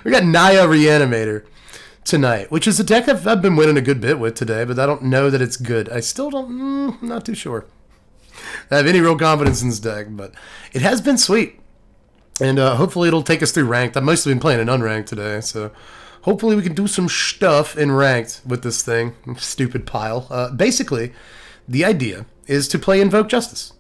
We got Naya Reanimator tonight, which is a deck I've been winning a good bit with today, but I don't know that it's good. I still don't, not too sure I have any real confidence in this deck, but it has been sweet. And hopefully it'll take us through ranked. I've mostly been playing in unranked today, so hopefully we can do some stuff in ranked with this thing. Stupid pile. Basically, the idea is to play Invoke Justice.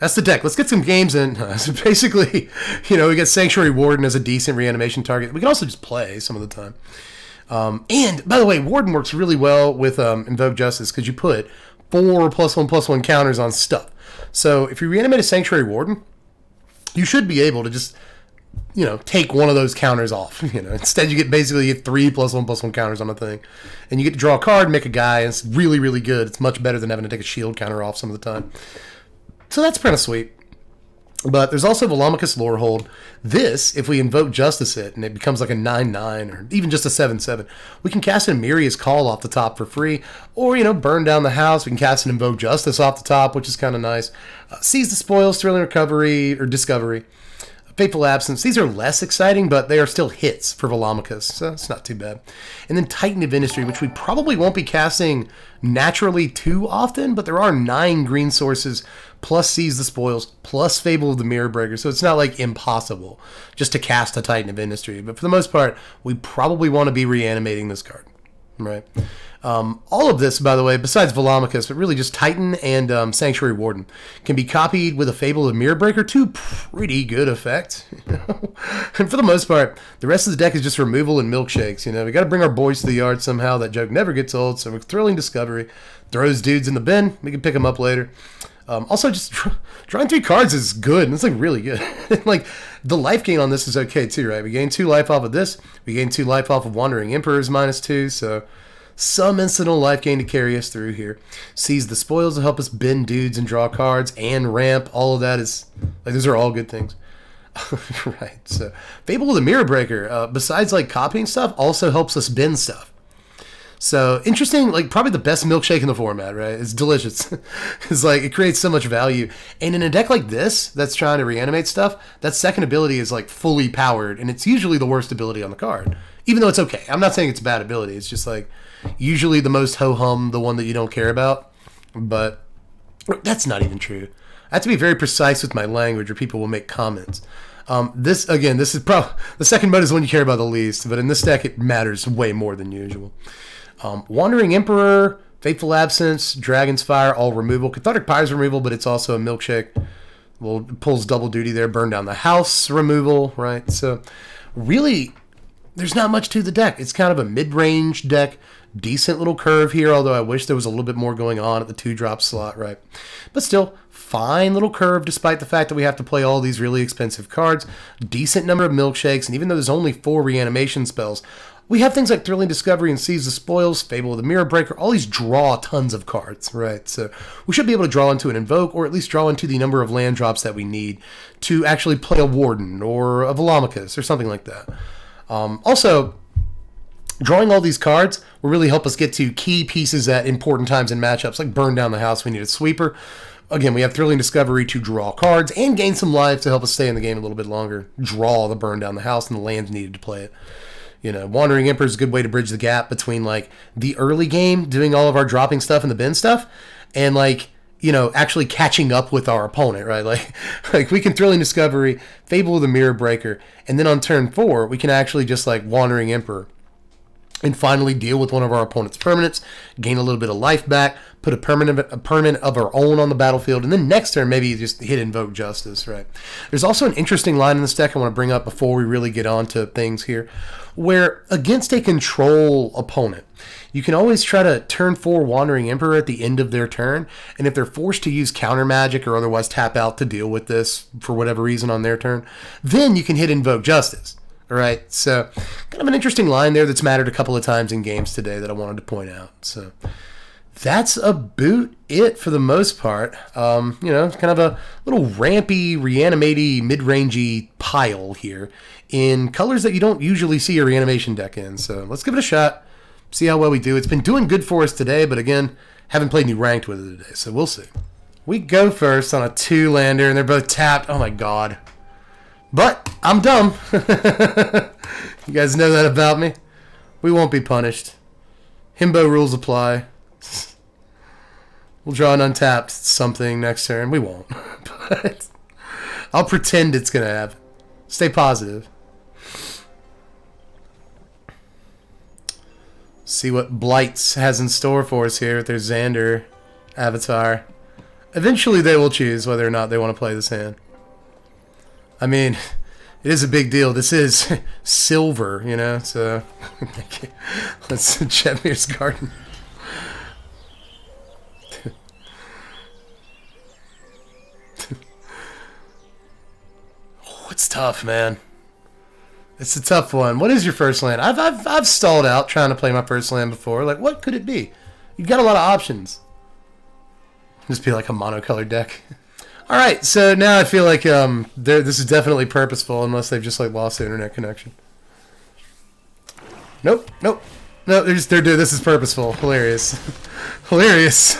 That's the deck. Let's get some games in. So basically, we get Sanctuary Warden as a decent reanimation target. We can also just play some of the time. And, by the way, Warden works really well with Invoke Justice because you put 4 +1/+1 counters on stuff. So if you reanimate a Sanctuary Warden, you should be able to just, take one of those counters off. Instead, you get 3 +1/+1 counters on a thing. And you get to draw a card, make a guy, and it's really, really good. It's much better than having to take a shield counter off some of the time. So that's kind of sweet. But there's also Velomachus Lorehold. This, if we invoke Justice it, and it becomes like a 9/9, or even just a 7/7, we can cast an Amiria's Call off the top for free, or, burn down the house. We can cast an Invoke Justice off the top, which is kind of nice. Seize the Spoils, Thrilling Recovery, or Discovery. Fateful Absence. These are less exciting, but they are still hits for Velomachus, so it's not too bad. And then Titan of Industry, which we probably won't be casting naturally too often, but there are 9 green sources, plus Seize the Spoils, plus Fable of the Mirror Breaker, so it's not like impossible just to cast a Titan of Industry. But for the most part, we probably want to be reanimating this card, right? All of this, by the way, besides Velomachus, but really just Titan and Sanctuary Warden, can be copied with a Fable of Mirror Breaker to pretty good effect. And for the most part, the rest of the deck is just removal and milkshakes. We got to bring our boys to the yard somehow. That joke never gets old. So we're Thrilling Discovery, throws dudes in the bin. We can pick them up later. Also, just drawing 3 cards is good, and it's really good. The life gain on this is okay too, right? We gain 2 life off of this. We gain 2 life off of Wandering Emperor's -2, so some incidental life gain to carry us through here. Seize the Spoils to help us bend dudes and draw cards, and ramp. All of that is, those are all good things. Right, so Fable of the Mirror Breaker, besides copying stuff, also helps us bend stuff. So, interesting, probably the best milkshake in the format, right? It's delicious. It's it creates so much value. And in a deck like this, that's trying to reanimate stuff, that second ability is fully powered, and it's usually the worst ability on the card. Even though it's okay. I'm not saying it's a bad ability. It's just usually the most ho-hum, the one that you don't care about. But that's not even true. I have to be very precise with my language or people will make comments. This is probably, the second mode is the one you care about the least, but in this deck it matters way more than usual. Wandering Emperor, Fateful Absence, Dragon's Fire, all removal. Cathartic Pyre's removal, but it's also a milkshake. Well, it pulls double duty there. Burn down the house removal, right? So really, there's not much to the deck. It's kind of a mid-range deck. Decent little curve here, although I wish there was a little bit more going on at the 2-drop slot, right? But still, fine little curve despite the fact that we have to play all these really expensive cards. Decent number of milkshakes, and even though there's only 4 reanimation spells, we have things like Thrilling Discovery and Seize the Spoils, Fable of the Mirror Breaker. All these draw tons of cards, right? So we should be able to draw into an Invoke, or at least draw into the number of land drops that we need to actually play a Warden or a Velomachus or something like that. Also, drawing all these cards will really help us get to key pieces at important times in matchups, like burn down the house. We need a sweeper. Again, we have Thrilling Discovery to draw cards and gain some life to help us stay in the game a little bit longer. Draw the burn down the house and the lands needed to play it. Wandering Emperor is a good way to bridge the gap between the early game, doing all of our dropping stuff and the bin stuff, and actually catching up with our opponent, right? We can Thrilling Discovery, Fable of the Mirror Breaker, and then on turn 4, we can actually just Wandering Emperor and finally deal with one of our opponent's permanents, gain a little bit of life back, put a permanent of our own on the battlefield, and then next turn maybe just hit Invoke Justice, right? There's also an interesting line in this deck I want to bring up before we really get on to things here, where against a control opponent, you can always try to turn 4 Wandering Emperor at the end of their turn, and if they're forced to use counter magic or otherwise tap out to deal with this for whatever reason on their turn, then you can hit Invoke Justice. All right, so kind of an interesting line there that's mattered a couple of times in games today that I wanted to point out. So that's about it for the most part. Kind of a little rampy, reanimatey, mid-rangey pile here in colors that you don't usually see a reanimation deck in. So let's give it a shot, see how well we do. It's been doing good for us today, but again, haven't played any ranked with it today, so we'll see. We go first on a 2-lander, and they're both tapped. Oh my god. But I'm dumb. You guys know that about me. We won't be punished. Himbo rules apply. We'll draw an untapped something next turn. We won't. But I'll pretend it's going to happen. Stay positive. See what Blights has in store for us here with their Xander avatar. Eventually they will choose whether or not they want to play this hand. I mean, it is a big deal. This is silver, you know, so let's Jetmir's Garden. Oh, it's tough, man. It's a tough one. What is your first land? I've stalled out trying to play my first land before. Like, what could it be? You've got a lot of options. Just be like a monocolored deck. All right, so now I feel like this is definitely purposeful, unless they've just like lost the internet connection. Nope. No. They're doing this is purposeful. Hilarious, hilarious.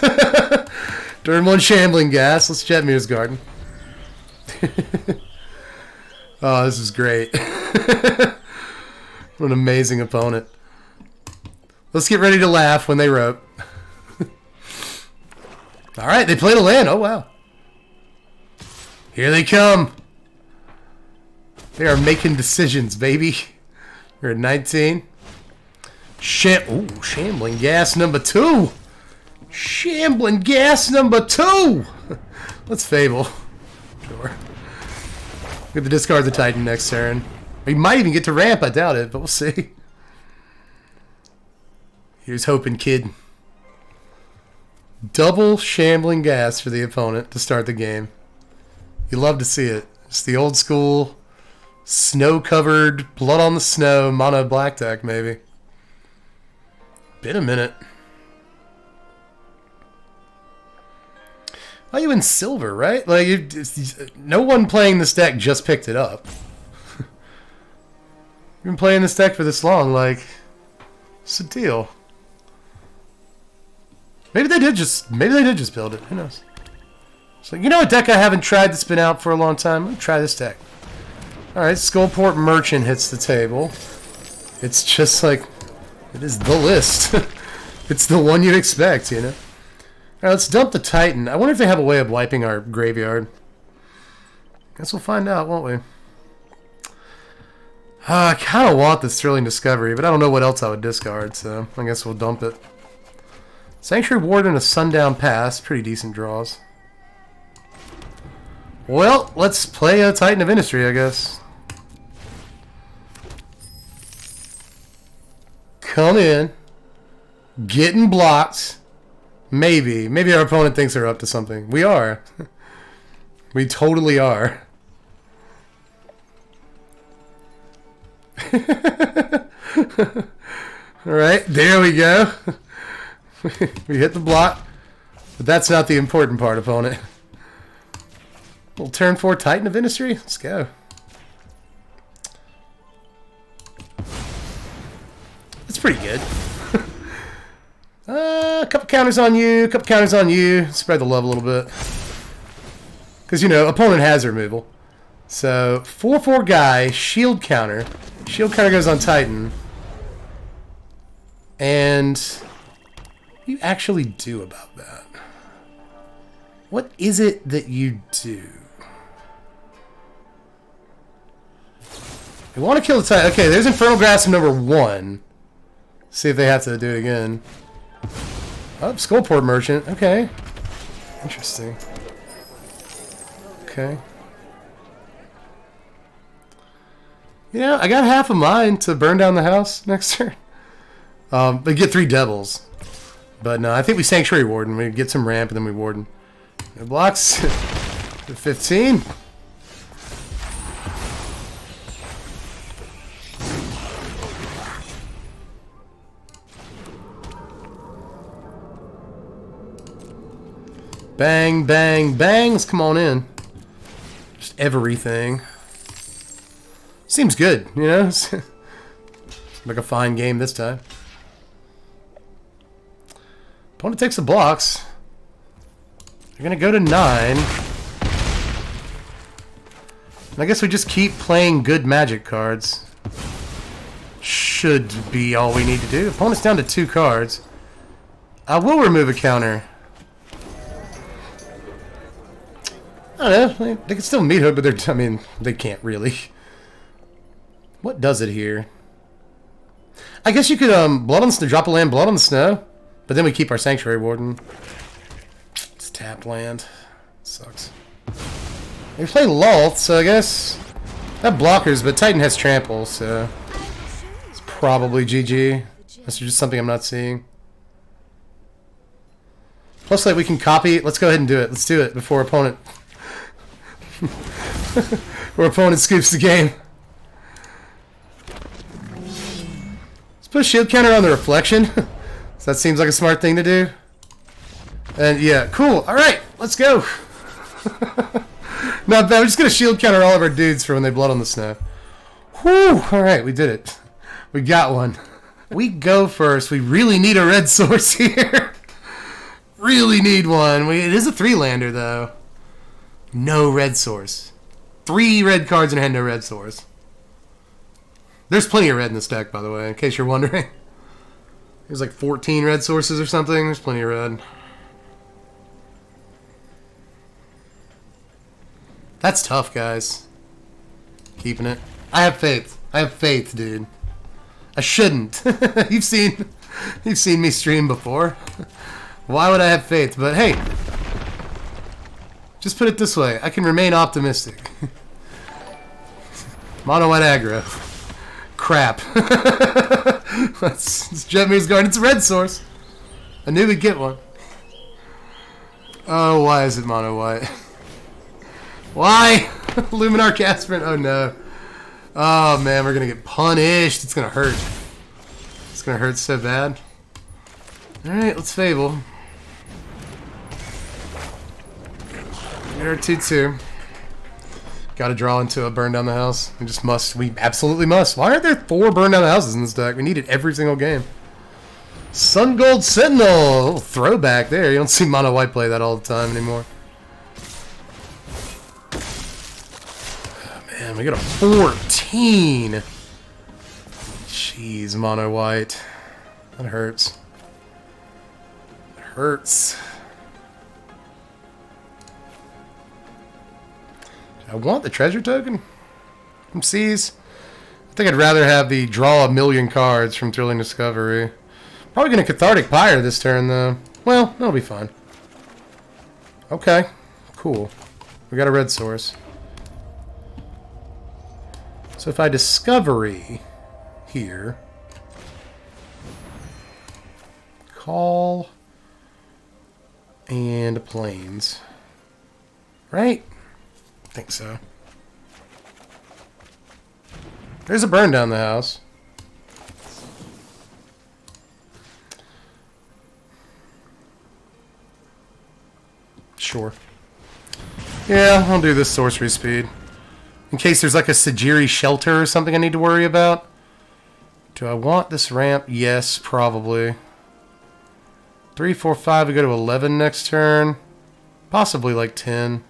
Turn one shambling gas. Let's Jetmir's Garden. Oh, this is great. What an amazing opponent. Let's get ready to laugh when they rope. All right, they played a land. Oh, wow. Here they come. They are making decisions, baby. We're at 19. Shambling gas number 2. Shambling gas number 2. Let's Fable. Sure. We have to discard the Titan next turn. We might even get to ramp. I doubt it, but we'll see. Here's hoping, kid. Double shambling gas for the opponent to start the game. You love to see it. It's the old school, snow-covered, blood on the snow, mono black deck, maybe. Been a minute. Why are you in silver, right? Like, no one playing this deck just picked it up. You've been playing this deck for this long, like, what's the deal? Maybe they did just build it. Who knows? So, you know a deck I haven't tried that's been out for a long time? Let me try this deck. Alright, Skullport Merchant hits the table. It's just like, it is the list. It's the one you'd expect, you know? Alright, let's dump the Titan. I wonder if they have a way of wiping our graveyard. Guess we'll find out, won't we? I kind of want this Thrilling Discovery, but I don't know what else I would discard, so I guess we'll dump it. Sanctuary Warden, a Sundown Pass. Pretty decent draws. Well, let's play a Titan of Industry, I guess. Come in. Getting blocked. Maybe. Maybe our opponent thinks they're up to something. We are. We totally are. Alright, there we go. We hit the block. But that's not the important part, opponent. Little turn 4 Titan of Industry. Let's go. It's pretty good. A couple counters on you, a couple counters on you. Spread the love a little bit. Because, you know, opponent has removal. So, 4/4 guy, shield counter. Shield counter goes on Titan. And what do you actually do about that? What is it that you do? You want to kill the Titan. Okay, there's Infernal Grasp number 1. See if they have to do it again. Oh, Skullport Merchant. Okay. Interesting. Okay. You know, I got half of mine to burn down the house next turn. But get 3 Devils. But no, I think we Sanctuary Warden. We get some ramp and then we Warden. No blocks. 15. Bang, bang, bang. Let's come on in. Just everything. Seems good, you know? Like a fine game this time. Opponent takes the blocks. They're going to go to 9. I guess we just keep playing good Magic cards. Should be all we need to do. Opponent's down to 2 cards. I will remove a counter. I don't know. They can still meet hook, but I mean, they can't really. What does it here? I guess you could blood on the snow, drop a land, blood on the snow, but then we keep our Sanctuary Warden. It's tapped land. Sucks. We play Lulth, so I guess that blockers, but Titan has trample, so it's probably GG. That's just something I'm not seeing. Plus, like, we can copy. Let's go ahead and do it. Let's do it before opponent. Before opponent scoops the game. Let's put a shield counter on the reflection. So that seems like a smart thing to do. And yeah, cool. All right, let's go. Not bad. We're just gonna shield counter all of our dudes for when they blood on the snow. Whew! All right, we did it. We got one. We go first. We really need a red source here. Really need one. It is a 3-lander though. No red source. 3 red cards in hand, no red source. There's plenty of red in this deck, by the way, in case you're wondering. There's like 14 red sources or something. There's plenty of red. That's tough, guys. Keeping it. I have faith. I have faith, dude. I shouldn't. You've seen me stream before. Why would I have faith? But hey, just put it this way. I can remain optimistic. Mono white aggro. Crap. It's Jetmir's Garden. It's a red source. I knew we'd get one. Oh, why is it mono white? Why? Luminar Casper. Oh no. Oh man, we're gonna get punished. It's gonna hurt. It's gonna hurt so bad. Alright, let's Fable. Get our 2/2. Gotta draw into a burn down the house. We just must. We absolutely must. Why aren't there 4 burn down the houses in this deck? We need it every single game. Sun Gold Sentinel! A little throwback there. You don't see mono white play that all the time anymore. Oh, man, we got a 14. Jeez, mono white. That hurts. It hurts. I want the treasure token from Seas. I think I'd rather have the draw a million cards from Thrilling Discovery. Probably going to Cathartic Pyre this turn, though. Well, that'll be fine. Okay, cool. We got a red source. So if I Discovery here, call and Plains, right? I think so. There's a burn down the house. Sure. Yeah, I'll do this sorcery speed. In case there's like a Sajiri shelter or something I need to worry about. Do I want this ramp? Yes, probably. 3, 4, 5, we go to 11 next turn. Possibly like 10.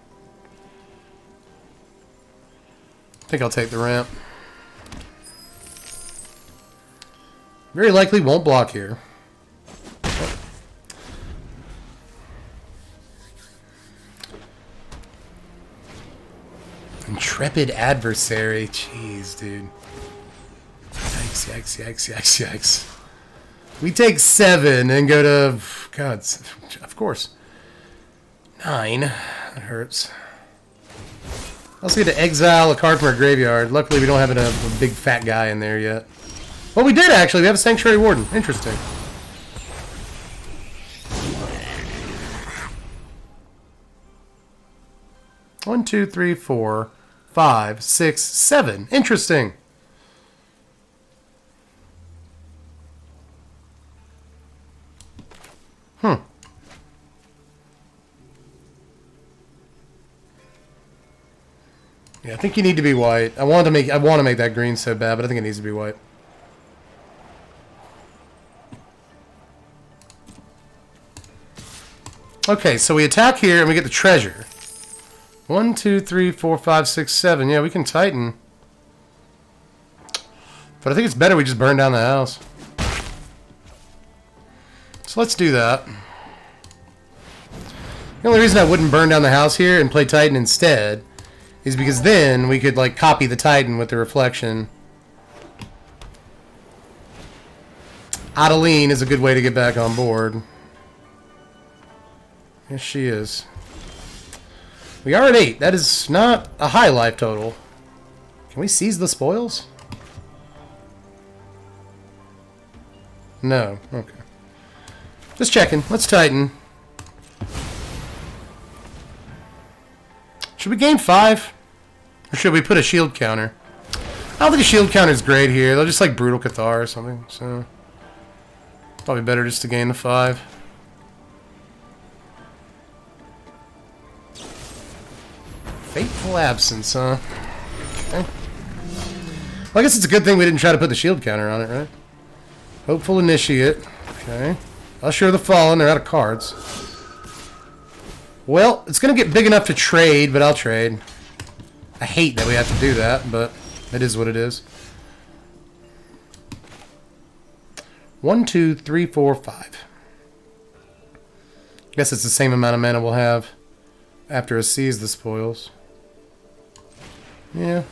I think I'll take the ramp. Very likely won't block here. Intrepid Adversary. Jeez, dude. Yikes, yikes, yikes, yikes, yikes. We take 7 and go to... God, of course. 9. That hurts. Also get to exile a card from our graveyard. Luckily, we don't have a big fat guy in there yet. Well, we did actually. We have a Sanctuary Warden. Interesting. One, 2, 3, 4, 5, 6, 7. Interesting. Yeah, I think you need to be white. I want to make that green so bad, but I think it needs to be white. Okay, so we attack here and we get the treasure. 1, 2, 3, 4, 5, 6, 7. Yeah, we can Titan. But I think it's better we just burn down the house. So let's do that. The only reason I wouldn't burn down the house here and play Titan instead is because then we could like copy the Titan with the reflection. Adeline is a good way to get back on board. Yes, she is. We are at 8. That is not a high life total. Can we seize the spoils? No. Okay. Just checking. Let's Titan. Should we gain 5? Or should we put a shield counter? I don't think a shield counter is great here. They'll just like Brutal Cathar or something. So probably better just to gain the 5. Fateful absence, huh? Okay. Well, I guess it's a good thing we didn't try to put the shield counter on it, right? Hopeful Initiate. Okay. Usher of the Fallen. They're out of cards. Well, it's going to get big enough to trade, but I'll trade. I hate that we have to do that, but it is what it is. 1, 2, 3, 4, 5. I guess it's the same amount of mana we'll have after a Seize the Spoils. Yeah.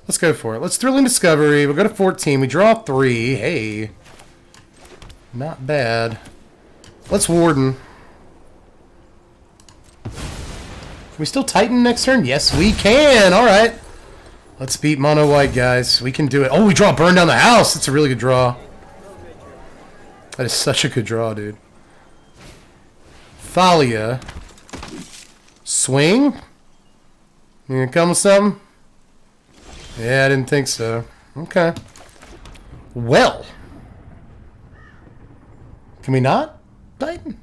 Let's go for it. Let's Thrilling Discovery. We'll go to 14. We draw 3. Hey. Not bad. Let's Warden. Can we still Titan next turn? Yes, we can. All right. Let's beat Mono White, guys. We can do it. Oh, we draw Burn Down the House. That's a really good draw. That is such a good draw, dude. Thalia. Swing? You gonna come with something? Yeah, I didn't think so. Okay. Well. Can we not? Titan?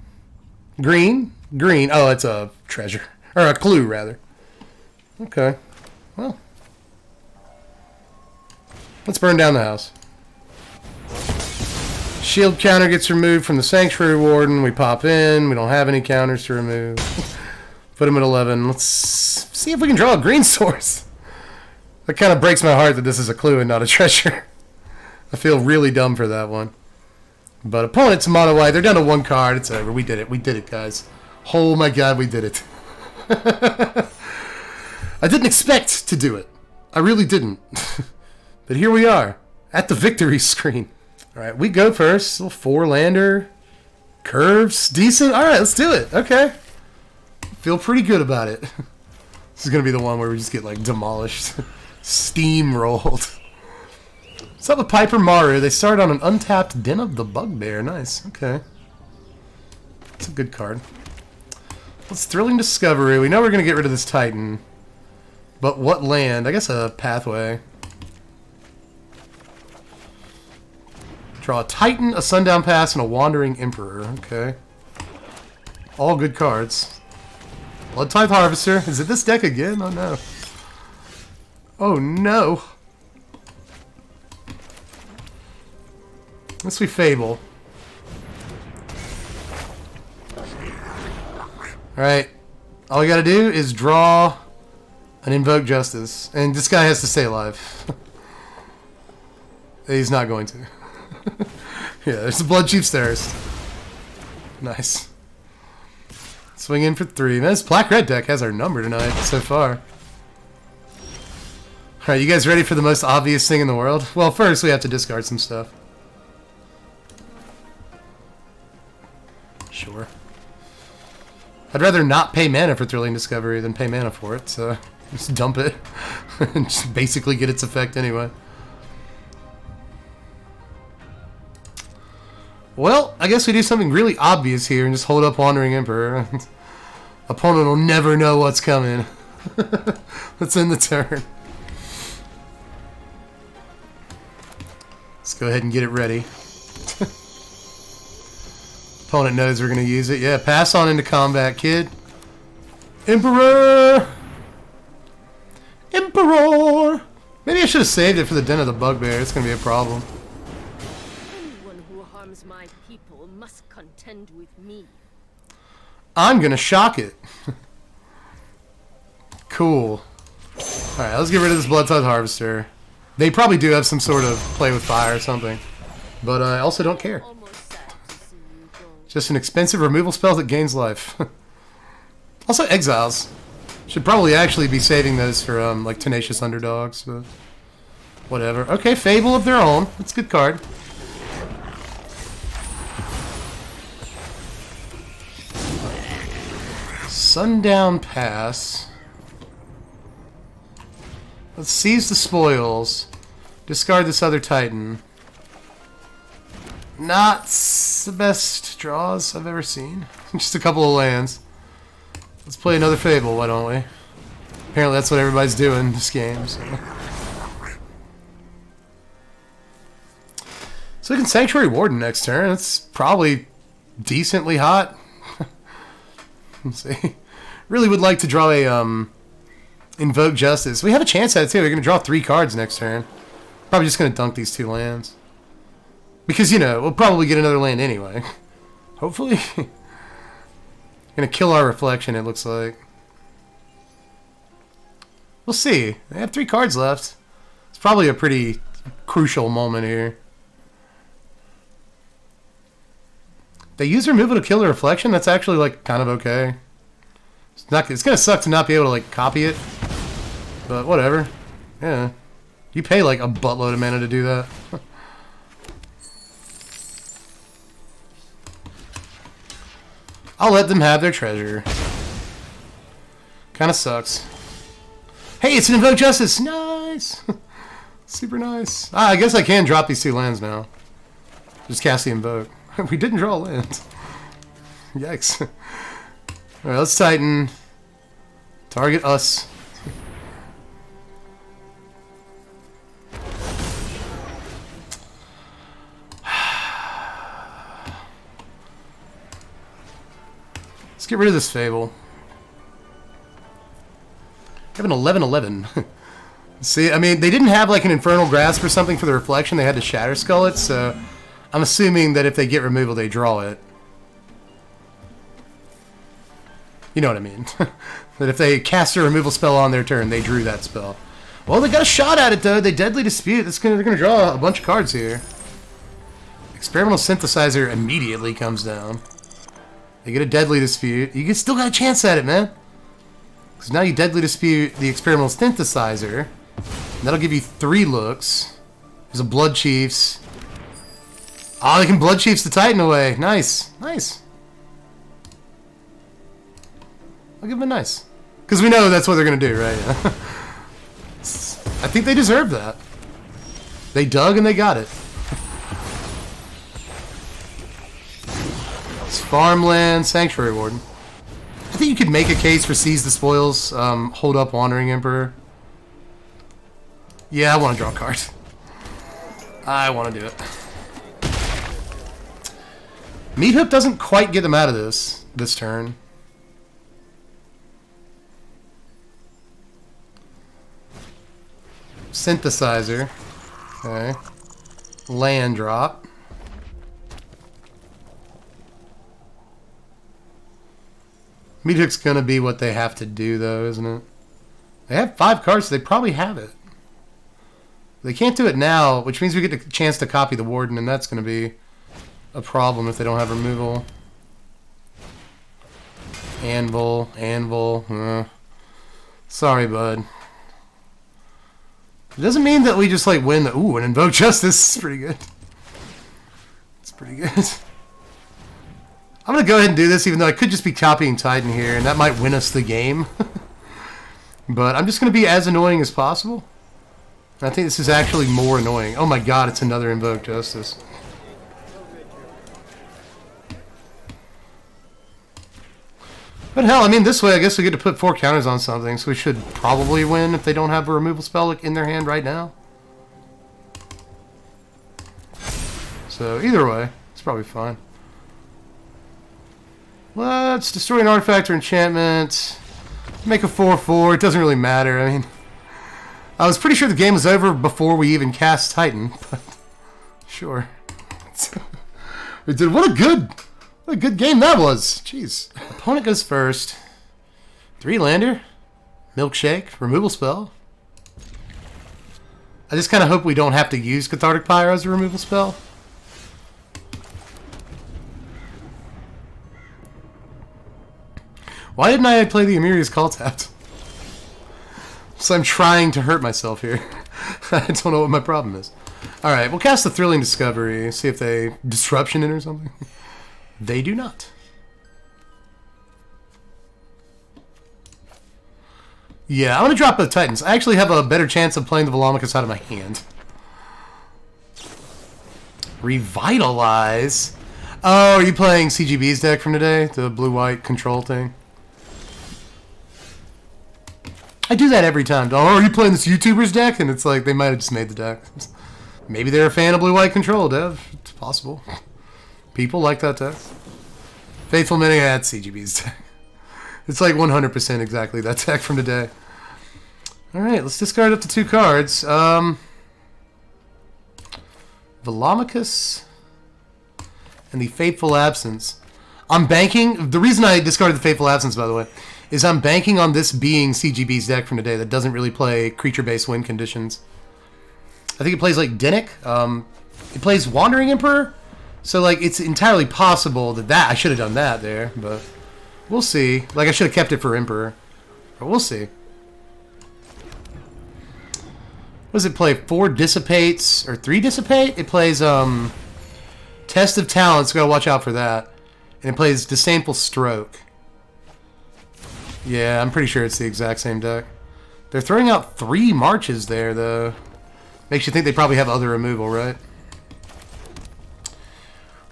Green? Green. Oh, it's a treasure. Or a clue, rather. Okay. Well. Let's burn down the house. Shield counter gets removed from the Sanctuary Warden. We pop in. We don't have any counters to remove. Put him at 11. Let's see if we can draw a green source. That kind of breaks my heart that this is a clue and not a treasure. I feel really dumb for that one. But opponent's mono white. They're down to 1 card. It's over. We did it. We did it, guys. Oh my god, we did it. I didn't expect to do it. I really didn't. But here we are. At the victory screen. Alright, we go first. Little 4-lander. Curves. Decent. Alright, let's do it. Okay. Feel pretty good about it. This is going to be the one where we just get, like, demolished. Steamrolled. What's up with Piper Maru? They start on an untapped Den of the Bugbear. Nice. Okay. That's a good card. Let's Thrilling Discovery. We know we're going to get rid of this Titan. But what land? I guess a Pathway. Draw a Titan, a Sundown Pass, and a Wandering Emperor. Okay. All good cards. Blood Tithe Harvester. Is it this deck again? Oh no. Oh no. Let's be Fable. Alright. All we gotta do is draw an Invoke Justice. And this guy has to stay alive. He's not going to. Yeah, there's the Blood Chief Stairs. Nice. Swing in for 3. Man, this Black Red deck has our number tonight so far. Alright, you guys ready for the most obvious thing in the world? Well, first we have to discard some stuff. Sure. I'd rather not pay mana for Thrilling Discovery than pay mana for it, so just dump it. And just basically get its effect anyway. Well, I guess we do something really obvious here and just hold up Wandering Emperor. Opponent will never know what's coming. Let's end the turn. Let's go ahead and get it ready. Opponent knows we're going to use it. Yeah, pass on into combat, kid. Emperor! Emperor! Maybe I should have saved it for the Den of the Bugbear. It's going to be a problem. Anyone who harms my people must contend with me. I'm gonna shock it. Cool. Alright, let's get rid of this Blood-Tithe Harvester. They probably do have some sort of play with fire or something. But I also don't care. Just an expensive removal spell that gains life. Also, Exiles. Should probably actually be saving those for, like, Tenacious Underdogs, but... whatever. Okay, Fable of their own. That's a good card. Sundown Pass. Let's seize the spoils. Discard this other Titan. Not the best draws I've ever seen. Just a couple of lands. Let's play another Fable, why don't we? Apparently that's what everybody's doing in this game. So we can Sanctuary Warden next turn. That's probably decently hot. Let's see. Really would like to draw a Invoke Justice. We have a chance at it too. We're going to draw 3 cards next turn. Probably just going to dunk these 2 lands. Because, you know, we'll probably get another land anyway. Hopefully. Gonna kill our reflection, it looks like. We'll see. They have 3 cards left. It's probably a pretty crucial moment here. They use removal to kill the reflection? That's actually, like, kind of okay. It's gonna suck to not be able to, like, copy it. But whatever. Yeah. You pay, like, a buttload of mana to do that. I'll let them have their treasure. Kinda sucks. Hey, it's an Invoke Justice! Nice! Super nice. Ah, I guess I can drop these 2 lands now. Just cast the Invoke. We didn't draw a land. Yikes. Alright, let's Titan. Target us. Let's get rid of this Fable. I have an 11/11. See, I mean, they didn't have like an Infernal Grasp or something for the reflection. They had to Shatter Skull it, so I'm assuming that if they get removal, they draw it. You know what I mean. That if they cast a removal spell on their turn, they drew that spell. Well, they got a shot at it, though. They Deadly Dispute. They're going to draw a bunch of cards here. Experimental Synthesizer immediately comes down. They get a Deadly Dispute. You still got a chance at it, man. Because now you Deadly Dispute the Experimental Synthesizer. And that'll give you 3 looks. There's a Blood Chiefs. Oh, they can Blood Chiefs the Titan away. Nice. Nice. I'll give them a nice. Because we know that's what they're going to do, right? I think they deserve that. They dug and they got it. It's Farmland, Sanctuary Warden. I think you could make a case for Seize the Spoils, hold up Wandering Emperor. Yeah, I want to draw a card. I want to do it. Meat Hook doesn't quite get them out of this turn. Synthesizer. Okay. Land drop. Meat Hook's gonna be what they have to do, though, isn't it? They have 5 cards, so they probably have it. They can't do it now, which means we get the chance to copy the Warden, and that's gonna be a problem if they don't have removal. Anvil, Anvil. Sorry, bud. It doesn't mean that we just like win the... Ooh, an Invoke Justice is pretty good. It's pretty good. I'm going to go ahead and do this, even though I could just be copying Titan here, and that might win us the game. But I'm just going to be as annoying as possible. I think this is actually more annoying. Oh my god, it's another Invoke Justice. But hell, I mean, this way I guess we get to put 4 counters on something, so we should probably win if they don't have a removal spell in their hand right now. So either way, it's probably fine. Let's destroy an artifact or enchantment. Make a 4/4. It doesn't really matter. I mean, I was pretty sure the game was over before we even cast Titan, but sure. We did. What What a good game that was. Jeez. Opponent goes first. 3-lander. Milkshake. Removal spell. I just kind of hope we don't have to use Cathartic Pyro as a removal spell. Why didn't I play the Emiria's Call tapped? So I'm trying to hurt myself here. I don't know what my problem is. Alright, we'll cast the Thrilling Discovery. See if they disruption it or something. They do not. Yeah, I'm going to drop both Titans. I actually have a better chance of playing the Velomachus out of my hand. Revitalize? Oh, are you playing CGB's deck from today? The blue-white control thing? I do that every time. Oh, are you playing this YouTuber's deck? And it's like, they might have just made the deck. Maybe they're a fan of blue-white control, Dev. It's possible. People like that deck. Faithful Mini, yeah, it's CGB's deck. It's like 100% exactly that deck from today. Alright, let's discard up to 2 cards. Velomachus and the Fateful Absence. I'm banking... The reason I discarded the Fateful Absence, by the way, is I'm banking on this being CGB's deck from today that doesn't really play creature-based win conditions. I think it plays like Dinnick. It plays Wandering Emperor. So, like, it's entirely possible that I should have done that there, but... We'll see. Like, I should have kept it for Emperor. But we'll see. What does it play? 4 Dissipates, or 3 Dissipate? It plays, Test of Talents, gotta watch out for that. And it plays Disdainful Stroke. Yeah, I'm pretty sure it's the exact same deck. They're throwing out 3 Marches there, though. Makes you think they probably have other removal, right?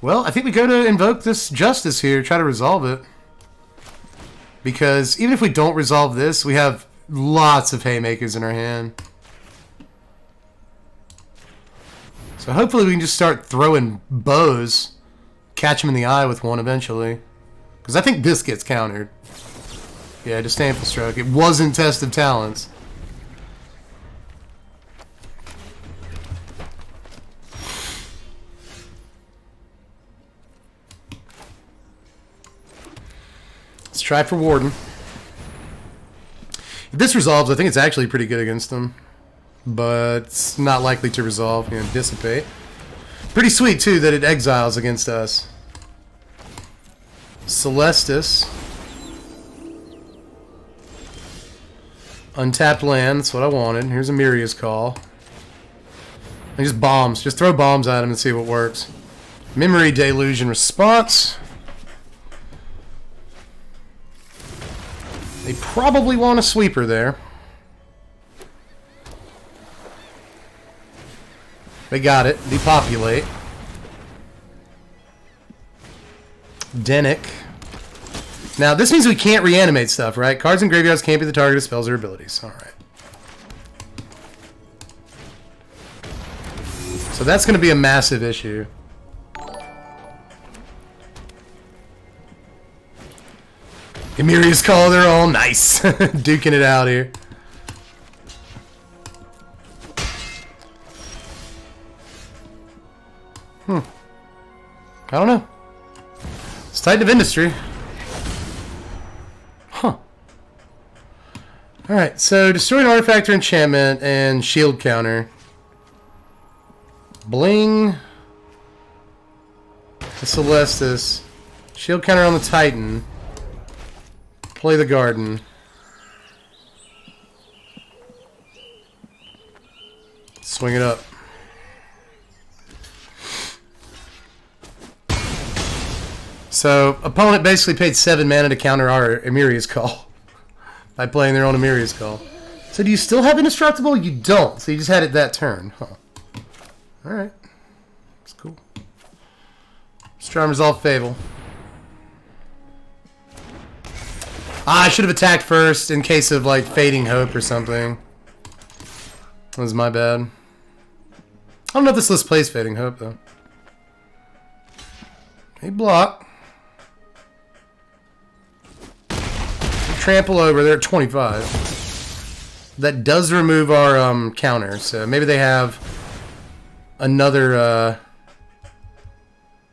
Well, I think we go to invoke this Justice here, try to resolve it. Because even if we don't resolve this, we have lots of haymakers in our hand. So hopefully we can just start throwing bows. Catch him in the eye with one eventually. Because I think this gets countered. Yeah, Disdainful Stroke. It wasn't Test of Talents. Let's try for Warden. If this resolves, I think it's actually pretty good against them. But it's not likely to resolve. You know, Dissipate. Pretty sweet, too, that it exiles against us. Celestis. Untapped land. That's what I wanted. Here's Emiria's Call. And just bombs. Just throw bombs at him and see what works. Memory Deluge in response. They probably want a sweeper there. They got it. Depopulate. Dinnick. Now, this means we can't reanimate stuff, right? Cards in graveyards can't be the target of spells or abilities. Alright. So that's going to be a massive issue. Emiria's Call, they're all nice. Duking it out here. I don't know. It's Titan of Industry. Huh. Alright, so destroy an artifact or enchantment and shield counter. Bling. The Celestis. Shield counter on the Titan. Play the Garden. Swing it up. So, opponent basically paid 7 mana to counter our Emiria's Call by playing their own Emiria's Call. So, do you still have Indestructible? You don't. So, you just had it that turn. Huh. Alright. That's cool. Let's try and resolve Fable. I should have attacked first in case of, like, Fading Hope or something. That was my bad. I don't know if this list plays Fading Hope, though. Hey, block. Trample over. They're at 25. That does remove our counter, so maybe they have another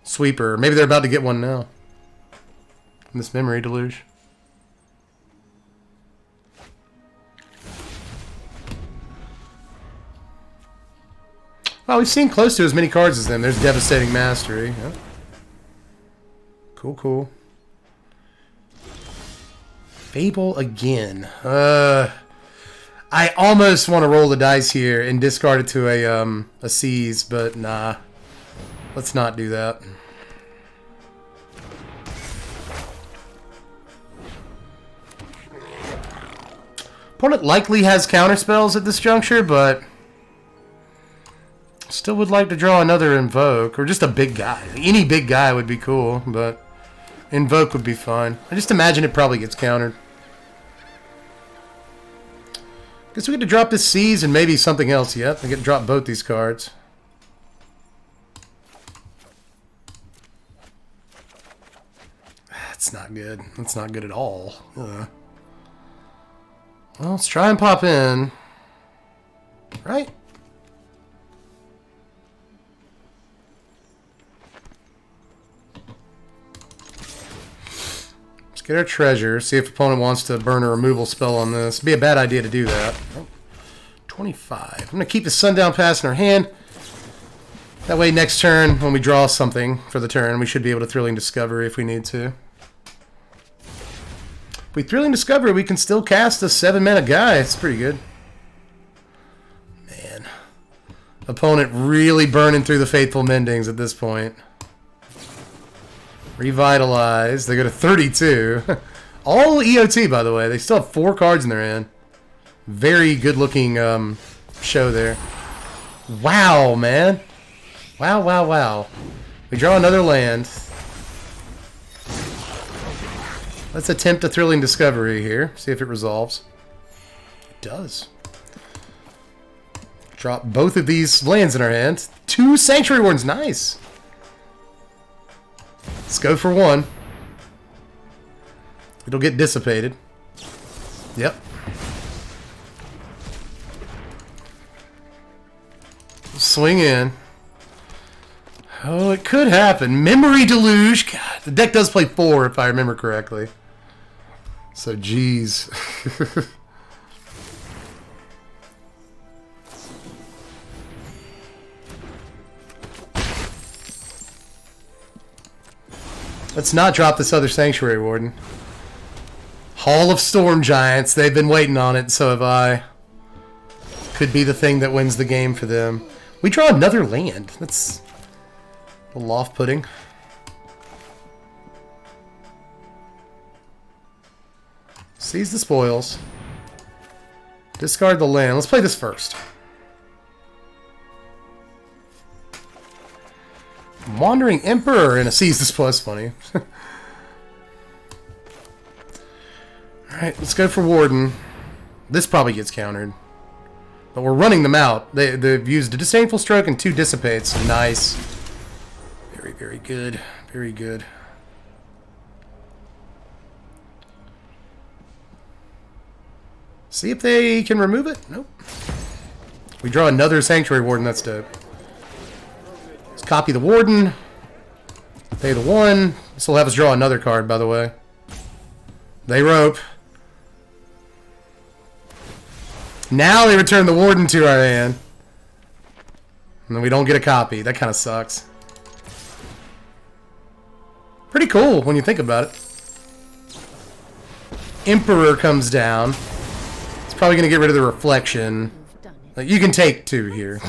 sweeper. Maybe they're about to get one now. in this memory deluge. Well, we've seen close to as many cards as them. There's Devastating Mastery. Yep. Cool, cool. Fable again. I almost want to roll the dice here and discard it to a Seize, but nah. Let's not do that. Opponent likely has counter spells at this juncture, but still would like to draw another Invoke, or just a big guy. Any big guy would be cool, but Invoke would be fine. I just imagine it probably gets countered. Guess we get to drop this Seize and maybe something else. Yep, I get to drop both these cards. That's not good. That's not good at all. Well, let's try and pop in. Right? Get our treasure, see if opponent wants to burn a removal spell on this. It'd be a bad idea to do that. Oh, 25. I'm going to keep the Sundown Pass in our hand. That way next turn, when we draw something for the turn, we should be able to Thrilling Discovery if we need to. If we Thrilling Discovery, we can still cast a 7-mana guy. It's pretty good. Man. Opponent really burning through the Faithful Mendings at this point. Revitalize. They go to 32. All EOT, by the way. They still have 4 cards in their hand. Very good looking show there. Wow, man. Wow, wow, wow. We draw another land. Let's attempt a Thrilling Discovery here. See if it resolves. It does. Drop both of these lands in our hand. 2 Sanctuary Wardens. Nice. Let's go for 1. It'll get dissipated. Yep. Swing in. Oh, it could happen. Memory Deluge. God, the deck does play 4 if I remember correctly. So, geez. Let's not drop this other Sanctuary Warden. Hall of Storm Giants. They've been waiting on it, so have I. Could be the thing that wins the game for them. We draw another land. That's a little off-putting. Seize the spoils. Discard the land. Let's play this first. Wandering Emperor and a Seize the Spoils. Funny. Alright, let's go for Warden. This probably gets countered. But we're running them out. They've used a Disdainful Stroke and 2 Dissipates. Nice. Very, very good. Very good. See if they can remove it. Nope. We draw another Sanctuary Warden. That's dope. Let's copy the Warden. Pay the 1. This will have us draw another card, by the way. They rope. Now they return the Warden to our hand. And then we don't get a copy. That kind of sucks. Pretty cool when you think about it. Emperor comes down. It's probably going to get rid of the Reflection. Like, you can take 2 here.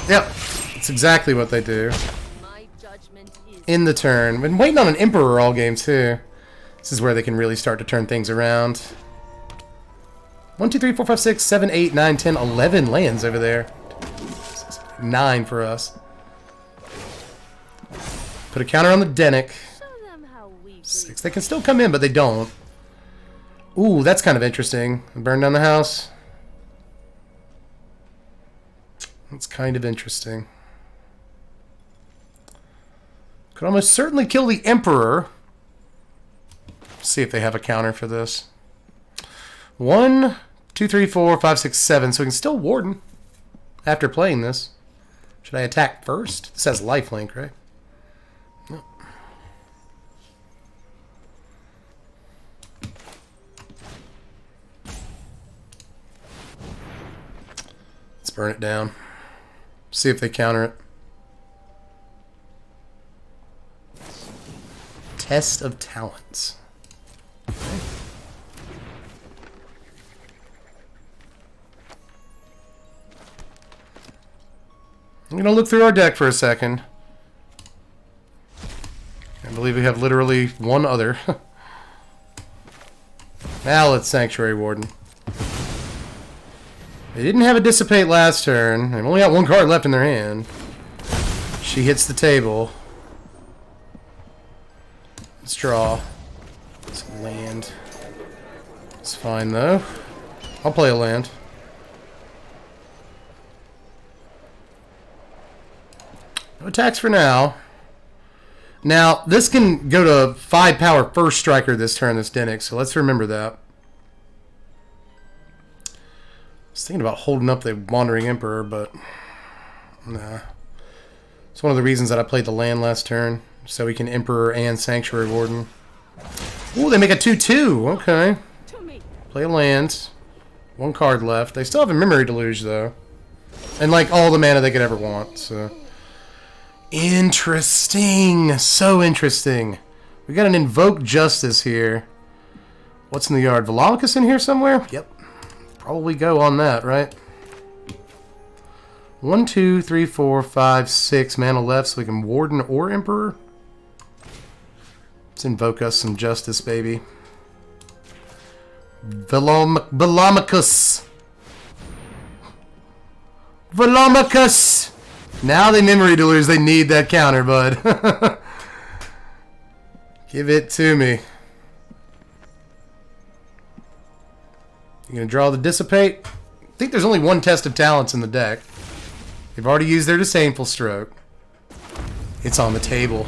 Yep. That's exactly what they do. In the turn. Been waiting on an Emperor all game, too. This is where they can really start to turn things around. 1, 2, 3, 4, 5, 6, 7, 8, 9, 10, 11 lands over there. 9 for us. Put a counter on the Denick. 6. They can still come in, but they don't. Ooh, that's kind of interesting. Burn down the house. That's kind of interesting. Could almost certainly kill the Emperor. See if they have a counter for this. 1, 2, 3, 4, 5, 6, 7. So we can still Warden after playing this. Should I attack first? This has lifelink, right? No. Let's burn it down. See if they counter it. Test of Talents. Okay. I'm going to look through our deck for a second. I believe we have literally one other. Now let's Sanctuary Warden. They didn't have a Dissipate last turn. They've only got one card left in their hand. She hits the table. Let's draw. Let's land. It's fine though. I'll play a land. No attacks for now. Now, this can go to 5 power first striker this turn, this Denix, so let's remember that. I was thinking about holding up the Wandering Emperor, but nah. It's one of the reasons that I played the land last turn, so we can Emperor and Sanctuary Warden. Ooh, they make a 2/2. Okay. Play a land. One card left. They still have a Memory Deluge, though. And, like, all the mana they could ever want, so... Interesting. So interesting. We got an Invoke Justice here. What's in the yard? Velomachus in here somewhere? Yep. Probably go on that, right? 1, 2, 3, 4, 5, 6 mana left so we can Warden or Emperor. Let's invoke us some Justice, baby. Velomachus. Velomachus! Now they Memory Deluge. They need that counter, bud. Give it to me. You gonna draw the Dissipate? I think there's only one Test of Talents in the deck. They've already used their Disdainful Stroke. It's on the table.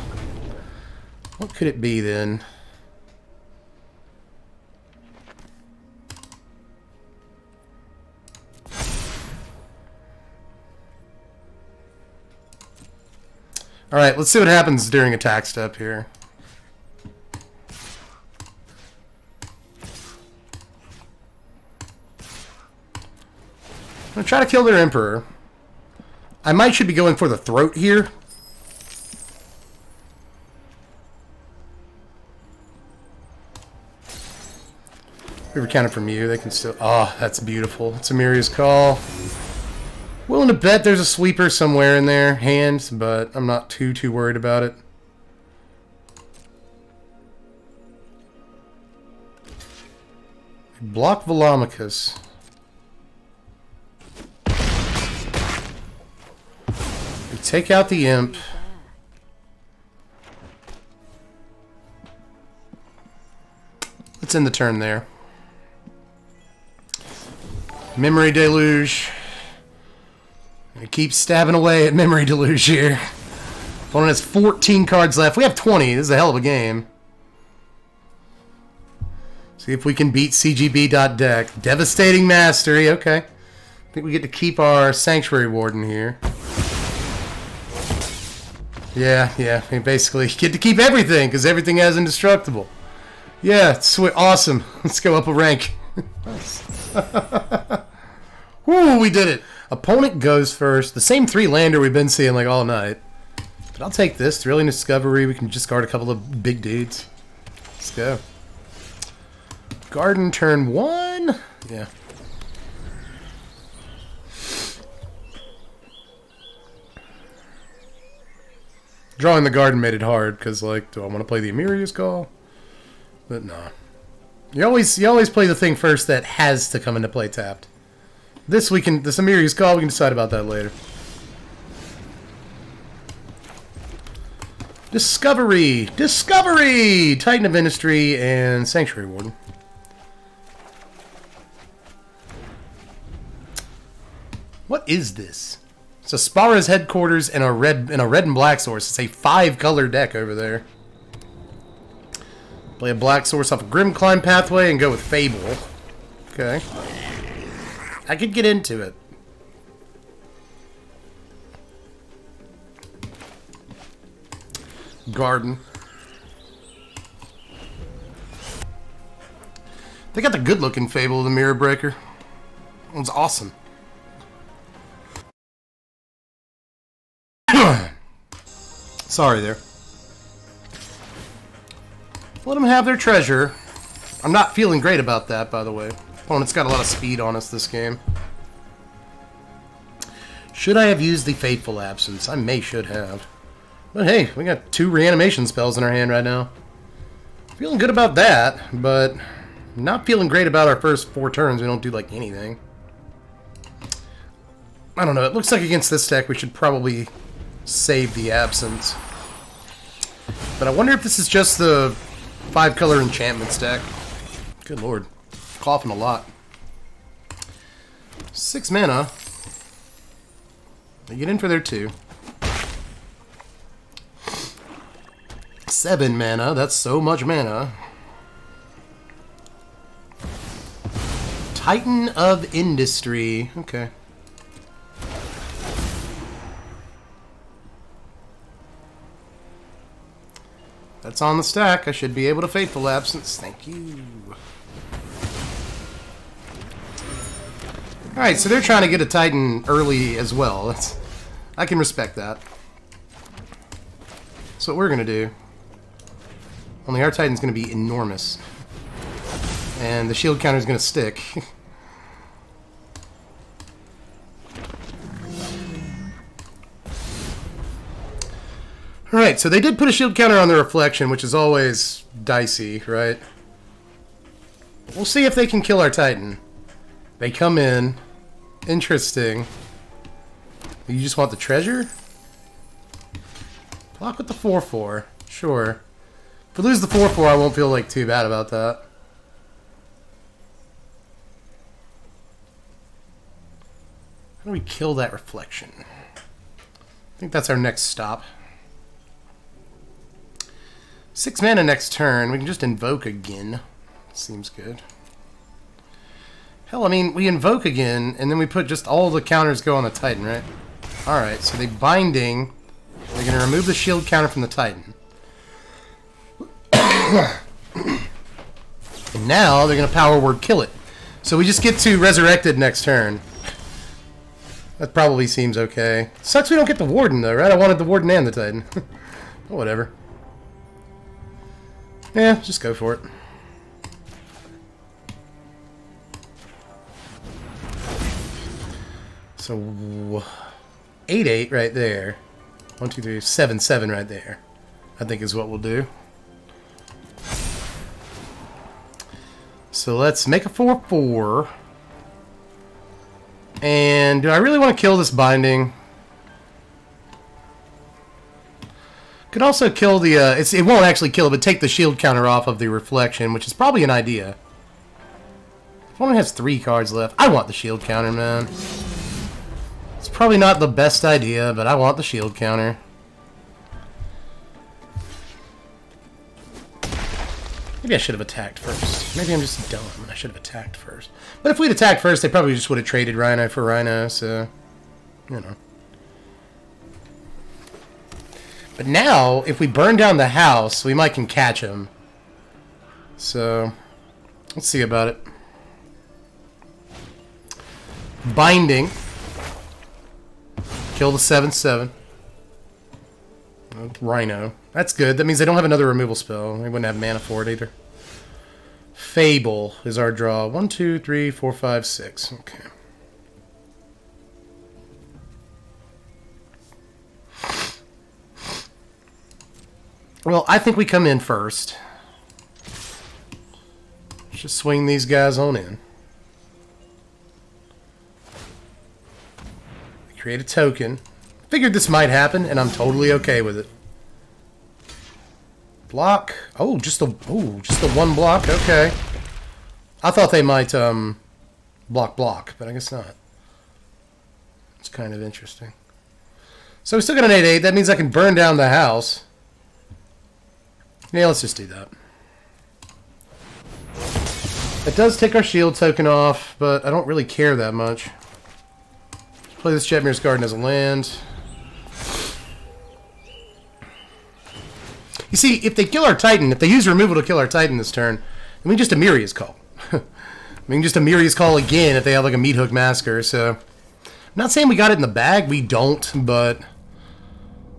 What could it be then? Alright, let's see what happens during attack step here. I'm going to try to kill their Emperor. I should be going for the throat here. We were counted from you. They can still... Oh, that's beautiful. It's Amiria's Call. Willing to bet there's a sweeper somewhere in their hands, but I'm not too worried about it. Block Velomachus. We take out the Imp. Let's end the turn there. Memory Deluge. Keep stabbing away at Memory Deluge here. Opponent has 14 cards left. We have 20. This is a hell of a game. See if we can beat CGB.deck. Devastating Mastery. Okay. I think we get to keep our Sanctuary Warden here. Yeah. We basically get to keep everything because everything has Indestructible. Yeah, sweet. Awesome. Let's go up a rank. Woo, we did it. Opponent goes first. The same 3-lander we've been seeing like all night. But I'll take this. Thrilling Discovery. We can just guard a couple of big dudes. Let's go. Garden turn 1. Yeah. Drawing the garden made it hard because, like, do I want to play the Amiria's Call? But nah. You always play the thing first that has to come into play tapped. This Amiria's Call, we can decide about that later. Discovery! Titan of Industry and Sanctuary Warden. What is this? It's Aspara's headquarters and a red and black source. It's a 5-color deck over there. Play a black source off a Grim Climb Pathway and go with Fable. Okay. I could get into it. Garden. They got the good-looking Fable of the Mirror Breaker. That one's awesome. Sorry there. Let them have their treasure. I'm not feeling great about that, by the way. Opponent's got a lot of speed on us this game. Should I have used the Fateful Absence? I should have. But hey, we got 2 reanimation spells in our hand right now. Feeling good about that, but not feeling great about our first 4 turns. We don't do, like, anything. I don't know. It looks like against this deck we should probably save the Absence. But I wonder if this is just the 5-color enchantments deck. Good lord. Coughing a lot. 6 mana. They get in for their 2. 7 mana. That's so much mana. Titan of Industry. Okay. That's on the stack. I should be able to Fateful Absence. Thank you. Alright, so they're trying to get a Titan early as well. I can respect that. That's what we're going to do. Only our Titan's going to be enormous. And the shield counter's going to stick. Alright, so they did put a shield counter on the reflection, which is always dicey, right? We'll see if they can kill our Titan. They come in. Interesting. You just want the treasure? Block with the 4/4. Sure. If we lose the 4/4, I won't feel like too bad about that. How do we kill that reflection? I think that's our next stop. 6 mana next turn. We can just invoke again. Seems good. Hell, I mean, we invoke again, and then we put just all the counters go on the Titan, right? Alright, so they binding. They're going to remove the shield counter from the Titan. And now they're going to power word kill it. So we just get to resurrected next turn. That probably seems okay. Sucks we don't get the Warden, though, right? I wanted the Warden and the Titan. Whatever. Yeah, just go for it. So 8/8 right there. 1, 2, 3, 7/7 right there. I think is what we'll do. So let's make a 4/4. And do I really want to kill this binding? Could also kill the it won't actually kill it, but take the shield counter off of the reflection, which is probably an idea. If one has 3 cards left, I want the shield counter, man. It's probably not the best idea, but I want the shield counter. Maybe I should have attacked first. Maybe I'm just dumb and I should have attacked first. But if we'd attacked first, they probably just would have traded Rhino for Rhino, so, you know. But now, if we burn down the house, we might can catch him. So, let's see about it. Binding. Kill the 7/7. Rhino. That's good. That means they don't have another removal spell. They wouldn't have mana for it either. Fable is our draw. 1, 2, 3, 4, 5, 6. Okay. Well, I think we come in first. Let's just swing these guys on in. Create a token. Figured this might happen, and I'm totally okay with it. Block. Oh, just the 1 block. Okay. I thought they might block, but I guess not. It's kind of interesting. So we still got an 8/8. That means I can burn down the house. Yeah, let's just do that. It does take our shield token off, but I don't really care that much. Play this Jetmir's Garden as a land. You see, if they kill our Titan, if they use removal to kill our Titan this turn, then we can just Amiria's Call. We can just Amiria's Call again if they have like a Meat Hook Massacre, so... I'm not saying we got it in the bag, we don't, but...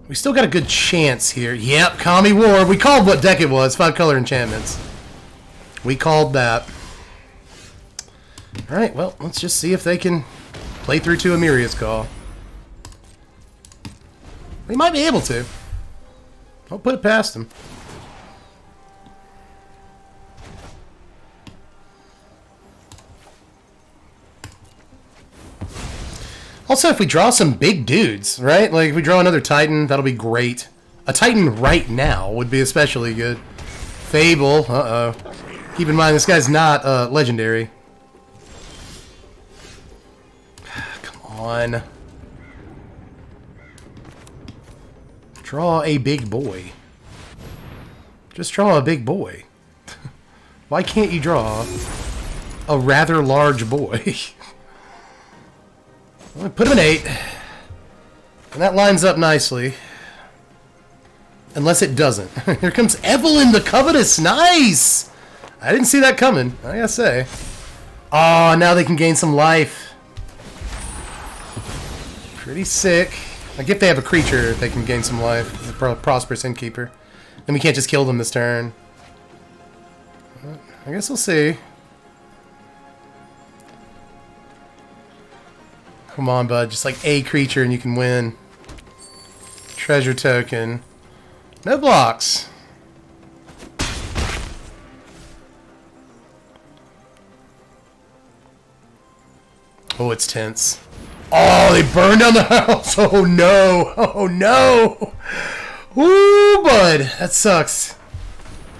We still got a good chance here. Yep, Kami War. We called what deck it was, 5-color enchantments. We called that. Alright, well, let's just see if they can play through to Amiria's Call. They might be able to. I'll put it past them. Also, if we draw some big dudes, right? Like, if we draw another Titan, that'll be great. A Titan right now would be especially good. Fable, uh-oh. Keep in mind, this guy's not legendary. Come on. Draw a big boy. Just draw a big boy. Why can't you draw a rather large boy? Well, put him in 8. And that lines up nicely. Unless it doesn't. Here comes Evelyn the Covetous. Nice! I didn't see that coming, I gotta say. Oh, now they can gain some life. Pretty sick. Like, if they have a creature, they can gain some life. A prosperous Innkeeper. Then we can't just kill them this turn. I guess we'll see. Come on, bud. Just like a creature and you can win. Treasure token. No blocks. Oh, it's tense. Oh, they burned down the house. Oh, no. Oh, no. Ooh, bud. That sucks.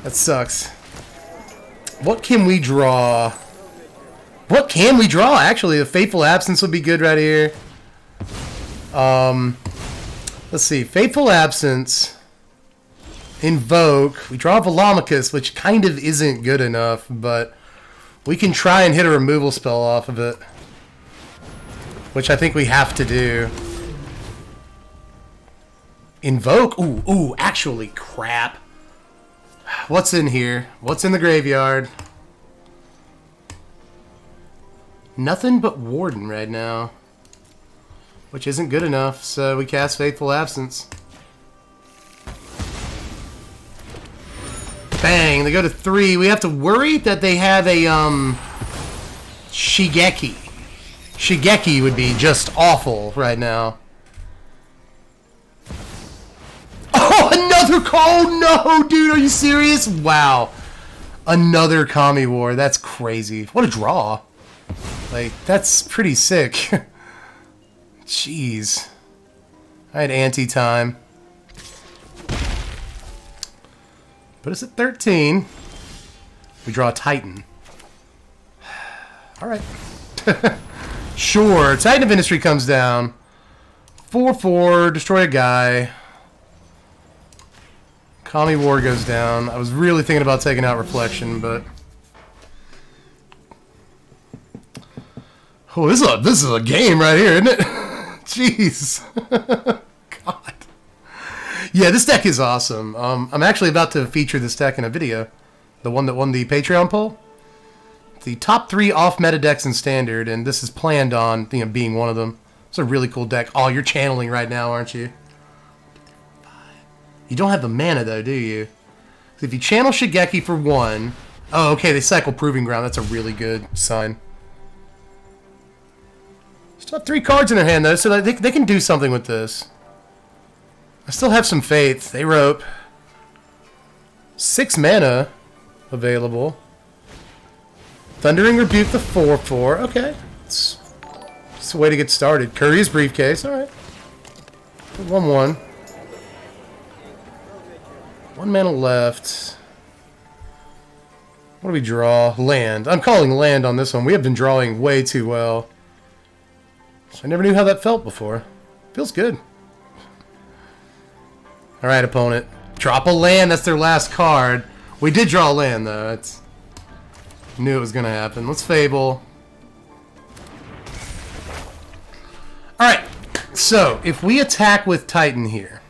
That sucks. What can we draw? What can we draw? Actually, a Fateful Absence would be good right here. Let's see. Fateful Absence. Invoke. We draw Velomachus, which kind of isn't good enough, but we can try and hit a removal spell off of it. Which I think we have to do. Invoke? Ooh, actually, crap. What's in here? What's in the graveyard? Nothing but Warden right now. Which isn't good enough, so we cast Fateful Absence. Bang, they go to 3. We have to worry that they have a, Shigeki. Shigeki would be just awful right now. Oh, another call! No, dude, are you serious? Wow. Another Kami War. That's crazy. What a draw. Like, that's pretty sick. Jeez. I had anti-time. Put us at 13. We draw a Titan. Alright. Sure. Titan of Industry comes down. 4/4. Destroy a guy. Kami War goes down. I was really thinking about taking out Reflection, but... Oh, this is a game right here, isn't it? Jeez. God. Yeah, this deck is awesome. I'm actually about to feature this deck in a video. The one that won the Patreon poll. The top 3 off-meta decks in Standard, and this is planned on being one of them. It's a really cool deck. Oh, you're channeling right now, aren't you? You don't have the mana, though, do you? So if you channel Shigeki for 1... Oh, okay, they cycle Proving Ground. That's a really good sign. Still have 3 cards in their hand, though, so they can do something with this. I still have some faith. They rope. 6 mana available. Thundering Rebuke the 4/4. Okay. It's a way to get started. Courier's Briefcase. Alright. 1/1. 1 mana left. What do we draw? Land. I'm calling land on this one. We have been drawing way too well. I never knew how that felt before. Feels good. Alright, opponent. Drop a land. That's their last card. We did draw a land, though. Knew it was going to happen. Let's Fable. Alright. So, if we attack with Titan here,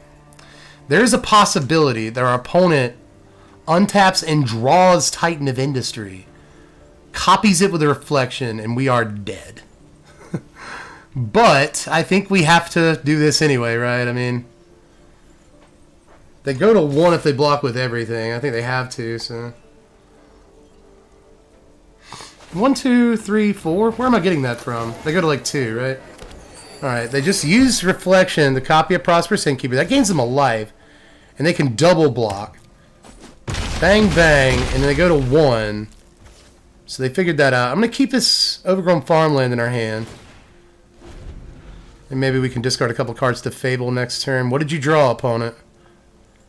There's a possibility that our opponent untaps and draws Titan of Industry, copies it with a reflection, and we are dead. But I think we have to do this anyway, right? I mean, they go to 1 if they block with everything. I think they have to, so. 1, 2, 3, 4. Where am I getting that from? They go to like 2, right? Alright, they just use reflection to copy a Prosperous Innkeeper. That gains them a life. And they can double block. Bang, bang. And then they go to 1. So they figured that out. I'm going to keep this overgrown farmland in our hand. And maybe we can discard a couple cards to Fable next turn. What did you draw, opponent?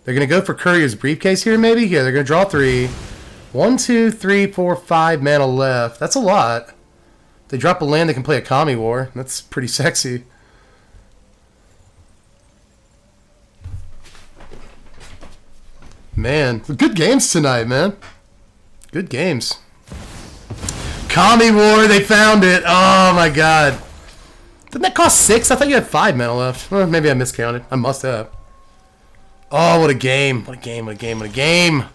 They're going to go for Courier's Briefcase here, maybe? Yeah, they're going to draw 3. 1, 2, 3, 4, 5 mana left. That's a lot. If they drop a land, they can play a Kami War. That's pretty sexy. Man, good games tonight, man. Good games. Kami War, they found it. Oh, my God. Didn't that cost 6? I thought you had 5 mana left. Well, maybe I miscounted. I must have. Oh, what a game. What a game, what a game, what a game.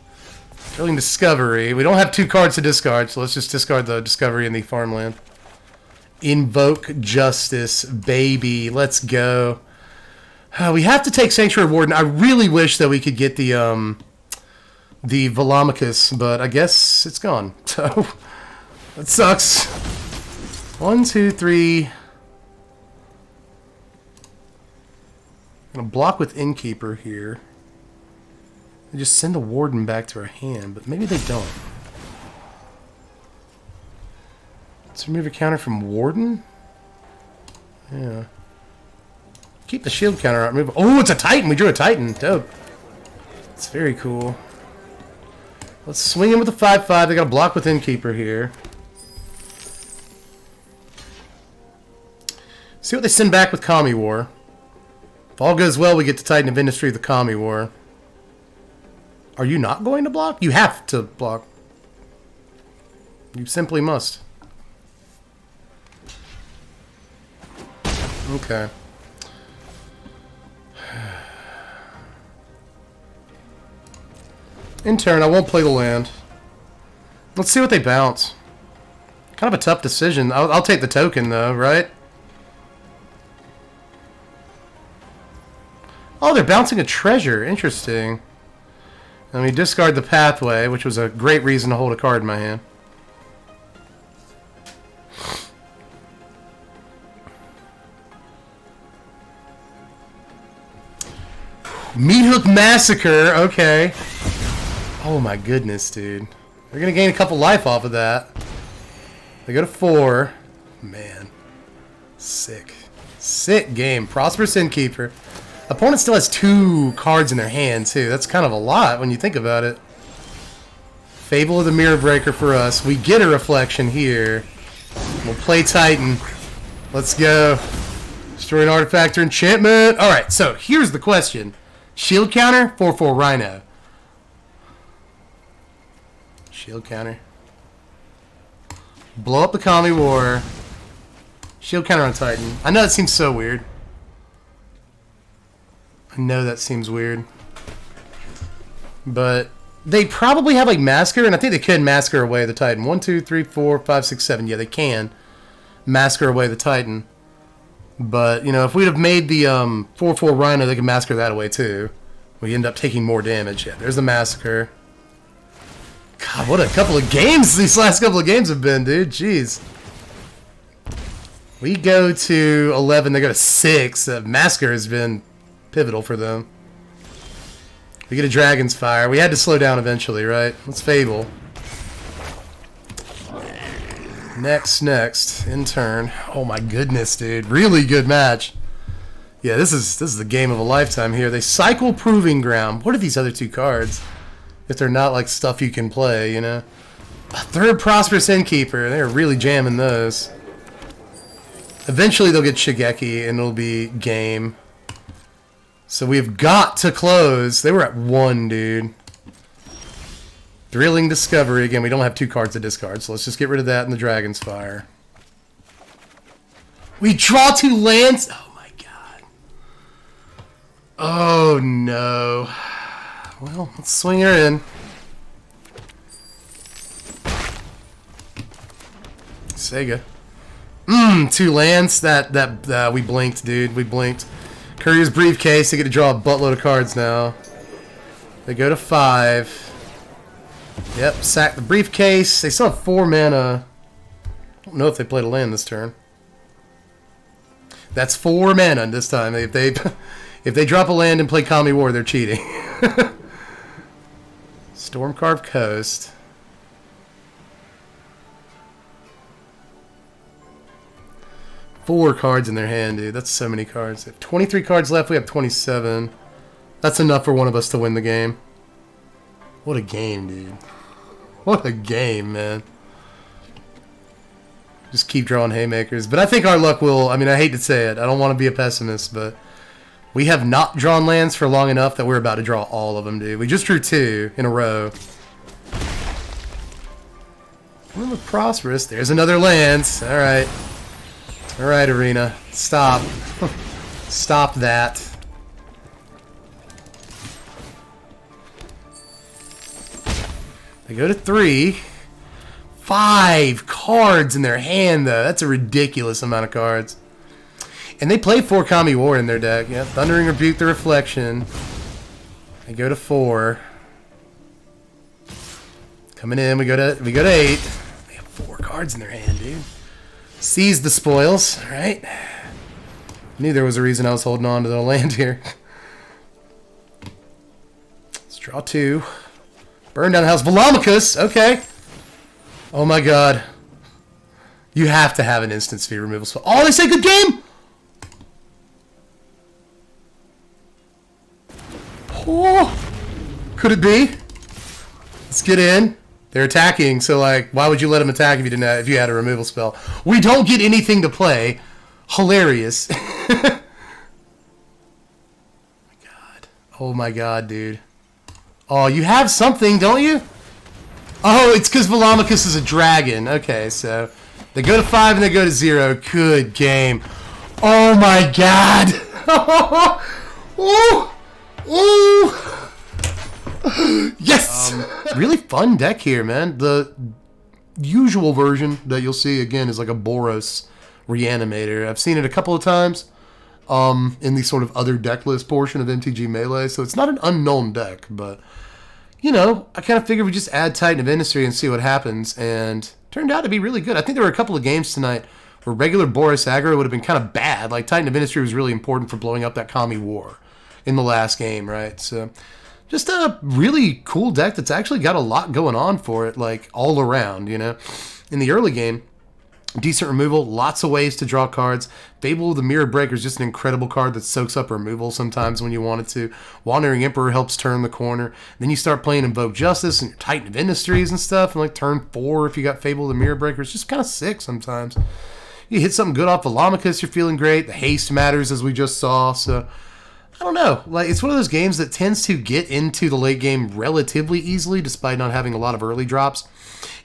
Drilling Discovery. We don't have 2 cards to discard, so let's just discard the Discovery and the farmland. Invoke Justice, baby. Let's go. We have to take Sanctuary Warden. I really wish that we could get the Velomachus, but I guess it's gone. So, that sucks. 1, 2, 3. I'm going to block with Innkeeper here. They just send the Warden back to our hand, but maybe they don't. Let's remove a counter from Warden? Yeah. Keep the shield counter out. Remove. Oh, it's a Titan! We drew a Titan. Dope. It's very cool. Let's swing in with a 5/5. They got a block with Innkeeper here. See what they send back with Kami War. If all goes well, we get to Titan of Industry with the Kami War. Are you not going to block? You have to block. You simply must. Okay. In turn, I won't play the land. Let's see what they bounce. Kind of a tough decision. I'll take the token, though, right? Oh, they're bouncing a treasure. Interesting. And we discard the Pathway, which was a great reason to hold a card in my hand. Meathook Massacre. Okay. Oh my goodness, dude. They're going to gain a couple life off of that. They go to 4. Man. Sick. Sick game. Prosperous Innkeeper. Opponent still has 2 cards in their hand, too. That's kind of a lot when you think about it. Fable of the Mirror Breaker for us. We get a reflection here. We'll play Titan. Let's go. Destroy an artifact or enchantment. Alright, so here's the question. Shield counter, 4/4 Rhino. Shield counter. Blow up the Kami War. Shield counter on Titan. I know that seems so weird. I know that seems weird. But they probably have like Massacre, and I think they could Massacre away the Titan. 1, 2, 3, 4, 5, 6, 7. Yeah, they can Massacre away the Titan. But, you know, if we'd have made the 4/4 Rhino, they could Massacre that away too. We end up taking more damage. Yeah, there's the Massacre. God, what a couple of games these last couple of games have been, dude. Jeez. We go to 11, they go to 6. Massacre has been pivotal for them. We get a Dragon's Fire. We had to slow down eventually, right? Let's Fable. Next. In turn. Oh my goodness, dude. Really good match. Yeah, this is the game of a lifetime here. They cycle Proving Ground. What are these other 2 cards? If they're not like stuff you can play, you know? A 3rd Prosperous Innkeeper. They're really jamming those. Eventually they'll get Shigeki and it'll be game. So we've got to close. They were at 1, dude. Drilling Discovery. Again, we don't have 2 cards to discard, so let's just get rid of that and the Dragon's Fire. We draw 2 lands. Oh my god. Oh, no. Well, let's swing her in. Sega. 2 lands. That we blinked, dude. We blinked. Courier's Briefcase. They get to draw a buttload of cards now. They go to 5. Yep, sack the Briefcase. They still have 4 mana. I don't know if they played a land this turn. That's 4 mana this time. If they drop a land and play Kami War, they're cheating. Stormcarved Coast. Four cards in their hand, dude. That's so many cards. They have 23 cards left. We have 27. That's enough for one of us to win the game. What a game, dude. What a game, man. Just keep drawing haymakers. But I think our luck will... I mean, I hate to say it. I don't want to be a pessimist, but... we have not drawn lands for long enough that we're about to draw all of them, dude. We just drew 2 in a row. We look prosperous. There's another lands. All right. All right, Arena. Stop. Stop that. They go to 3. 5 cards in their hand, though. That's a ridiculous amount of cards. And they play 4 Kami War in their deck. Yeah, Thundering Rebuke the Reflection. They go to 4. Coming in, we go to 8. They have 4 cards in their hand, dude. Seize the spoils, alright. Knew there was a reason I was holding on to the land here. Let's draw 2. Burn down the house. Velomachus, okay. Oh my god. You have to have an instant fee removal spell. Oh, they say good game! Oh, could it be? Let's get in. They're attacking, so like, why would you let them attack if you didn't have, if you had a removal spell? We don't get anything to play. Hilarious. Oh my god. Oh my god, dude. Oh, you have something, don't you? Oh, it's because Velomachus is a dragon. Okay, so they go to 5 and they go to 0. Good game. Oh my god. Oh. Ooh! Yes! Really fun deck here, man. The usual version that you'll see, again, is like a Boros Reanimator. I've seen it a couple of times in the sort of other deck list portion of MTG Melee, so it's not an unknown deck, but, you know, I kind of figured we just add Titan of Industry and see what happens, and turned out to be really good. I think there were a couple of games tonight where regular Boros aggro would have been kind of bad. Like, Titan of Industry was really important for blowing up that Kami War in the last game, right? So just a really cool deck that's actually got a lot going on for it, like all around, you know. In the early game, decent removal, lots of ways to draw cards. Fable the Mirror Breaker is just an incredible card that soaks up removal sometimes when you want it to. Wandering Emperor helps turn the corner. Then you start playing Invoke Justice and your Titan of Industries and stuff, and like turn 4 if you got Fable the Mirror Breaker. It's just kind of sick sometimes. You hit something good off Velomachus, you're feeling great. The haste matters, as we just saw, so... I don't know. Like, it's one of those games that tends to get into the late game relatively easily, despite not having a lot of early drops.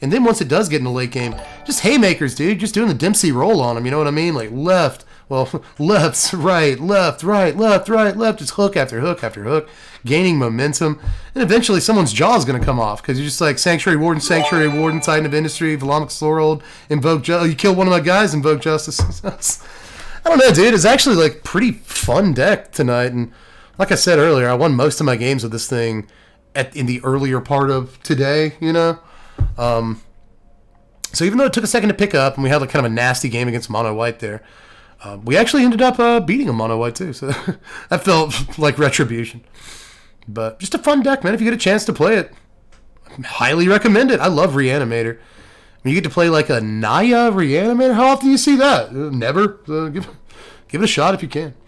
And then once it does get in the late game, just haymakers, dude. Just doing the Dempsey roll on them. You know what I mean? Like left, well, left, right, left, right, left, right, left. Just hook after hook after hook, gaining momentum. And eventually someone's jaw is going to come off because you're just like Sanctuary Warden, Titan of Industry, Velomachus Lorehold, Invoke Justice. You kill one of my guys, Invoke Justice. I don't know, dude. It's actually like pretty fun deck tonight, and like I said earlier, I won most of my games with this thing in the earlier part of today. You know, so even though it took a second to pick up, and we had like kind of a nasty game against Mono White there, we actually ended up beating a Mono White too. So that felt like retribution. But just a fun deck, man. If you get a chance to play it, I highly recommend it. I love Reanimator. You get to play like a Naya Reanimator. How often do you see that? Never. Give it a shot if you can.